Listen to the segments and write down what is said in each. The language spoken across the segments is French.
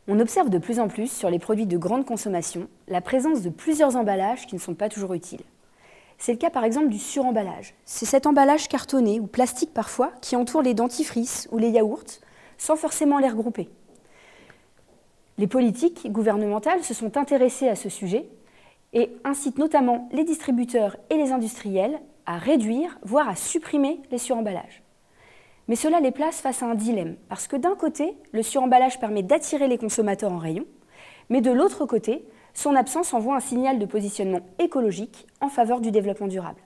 On observe de plus en plus sur les produits de grande consommation la présence de plusieurs emballages qui ne sont pas toujours utiles. C'est le cas par exemple du suremballage. C'est cet emballage cartonné ou plastique parfois qui entoure les dentifrices ou les yaourts sans forcément les regrouper. Les politiques gouvernementales se sont intéressées à ce sujet et incitent notamment les distributeurs et les industriels à réduire, voire à supprimer les suremballages. Mais cela les place face à un dilemme, parce que d'un côté, le suremballage permet d'attirer les consommateurs en rayon, mais de l'autre côté, son absence envoie un signal de positionnement écologique en faveur du développement durable.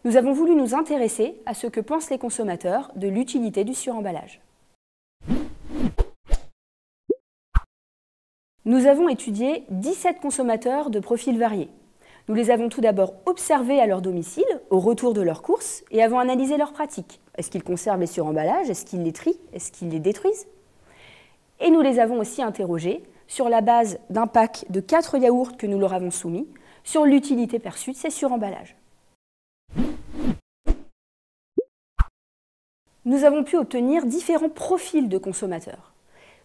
Nous avons voulu nous intéresser à ce que pensent les consommateurs de l'utilité du suremballage. Nous avons étudié 17 consommateurs de profils variés. Nous les avons tout d'abord observés à leur domicile, au retour de leurs courses, et avons analysé leurs pratiques. Est-ce qu'ils conservent les suremballages? Est-ce qu'ils les trient? Est-ce qu'ils les détruisent? Et nous les avons aussi interrogés sur la base d'un pack de 4 yaourts que nous leur avons soumis, sur l'utilité perçue de ces suremballages. Nous avons pu obtenir différents profils de consommateurs,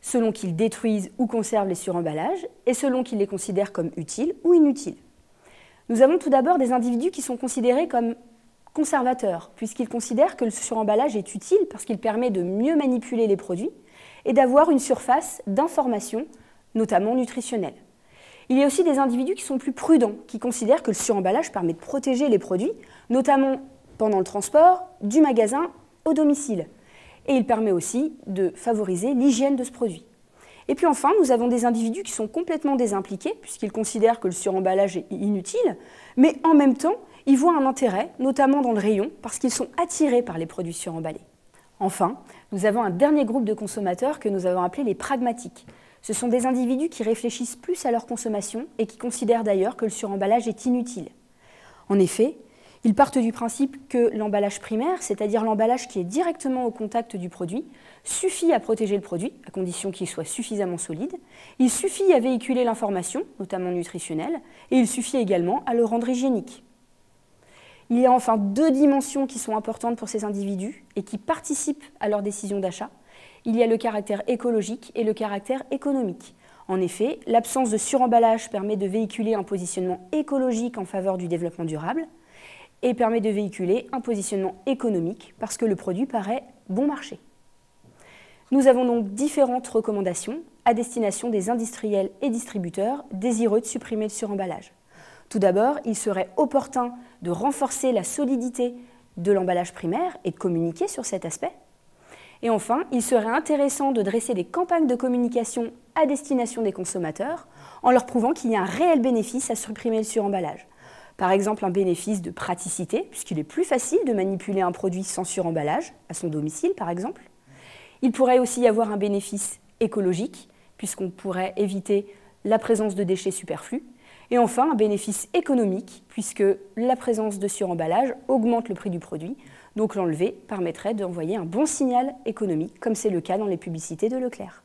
selon qu'ils détruisent ou conservent les suremballages et selon qu'ils les considèrent comme utiles ou inutiles. Nous avons tout d'abord des individus qui sont considérés comme conservateurs, puisqu'ils considèrent que le suremballage est utile parce qu'il permet de mieux manipuler les produits et d'avoir une surface d'information, notamment nutritionnelle. Il y a aussi des individus qui sont plus prudents, qui considèrent que le suremballage permet de protéger les produits, notamment pendant le transport, du magasin au domicile. Et il permet aussi de favoriser l'hygiène de ce produit. Et puis enfin, nous avons des individus qui sont complètement désimpliqués, puisqu'ils considèrent que le suremballage est inutile, mais en même temps, ils voient un intérêt, notamment dans le rayon, parce qu'ils sont attirés par les produits suremballés. Enfin, nous avons un dernier groupe de consommateurs que nous avons appelé les pragmatiques. Ce sont des individus qui réfléchissent plus à leur consommation et qui considèrent d'ailleurs que le suremballage est inutile. En effet, ils partent du principe que l'emballage primaire, c'est-à-dire l'emballage qui est directement au contact du produit, suffit à protéger le produit, à condition qu'il soit suffisamment solide. Il suffit à véhiculer l'information, notamment nutritionnelle, et il suffit également à le rendre hygiénique. Il y a enfin 2 dimensions qui sont importantes pour ces individus et qui participent à leur décision d'achat. Il y a le caractère écologique et le caractère économique. En effet, l'absence de suremballage permet de véhiculer un positionnement écologique en faveur du développement durable et permet de véhiculer un positionnement économique parce que le produit paraît bon marché. Nous avons donc différentes recommandations à destination des industriels et distributeurs désireux de supprimer le suremballage. Tout d'abord, il serait opportun de renforcer la solidité de l'emballage primaire et de communiquer sur cet aspect. Et enfin, il serait intéressant de dresser des campagnes de communication à destination des consommateurs en leur prouvant qu'il y a un réel bénéfice à supprimer le suremballage. Par exemple, un bénéfice de praticité, puisqu'il est plus facile de manipuler un produit sans suremballage, à son domicile par exemple. Il pourrait aussi y avoir un bénéfice écologique, puisqu'on pourrait éviter la présence de déchets superflus. Et enfin, un bénéfice économique, puisque la présence de suremballage augmente le prix du produit, donc l'enlever permettrait d'envoyer un bon signal économique, comme c'est le cas dans les publicités de Leclerc.